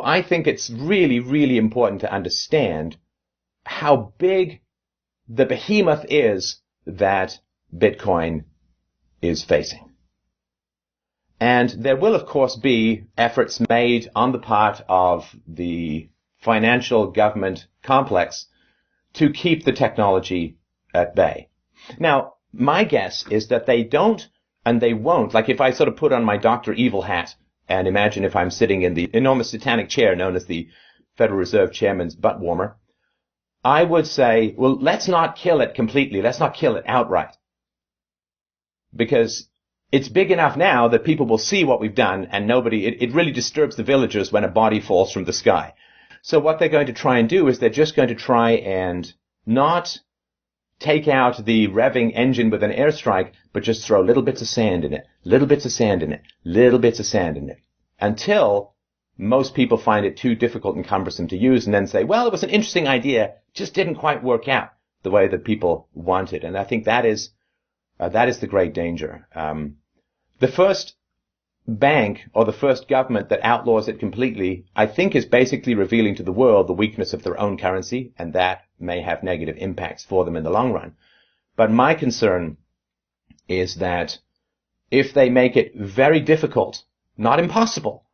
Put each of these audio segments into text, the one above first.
I think it's really, really important to understand how big the behemoth is that Bitcoin is facing. And there will, of course, be efforts made on the part of the financial government complex to keep the technology at bay. Now, my guess is that they don't and they won't. Like if I sort of put on my Dr. Evil hat and imagine if I'm sitting in the enormous satanic chair known as the Federal Reserve Chairman's butt warmer, I would say, well, let's not kill it completely. Let's not kill it outright. Because it's big enough now that people will see what we've done and it really disturbs the villagers when a body falls from the sky. So what they're going to try and do is they're just going to try and not take out the revving engine with an airstrike, but just throw little bits of sand in it, little bits of sand in it, little bits of sand in it, until most people find it too difficult and cumbersome to use and then say, well, it was an interesting idea, just didn't quite work out the way that people wanted. And I think that is the great danger. The first bank or the first government that outlaws it completely, I think, is basically revealing to the world the weakness of their own currency, and that may have negative impacts for them in the long run. But my concern is that if they make it very difficult, not impossible,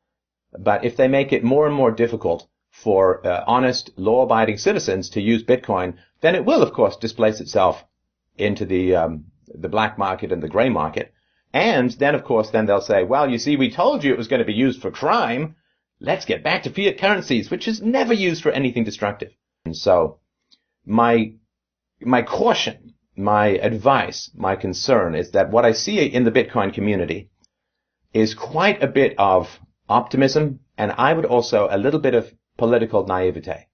but if they make it more and more difficult for honest, law-abiding citizens to use Bitcoin, then it will, of course, displace itself into the black market and the gray market. And then, of course, then they'll say, well, you see, we told you it was going to be used for crime. Let's get back to fiat currencies, which is never used for anything destructive. And so my caution, my advice, my concern is that what I see in the Bitcoin community is quite a bit of optimism, and I would also a little bit of political naivete.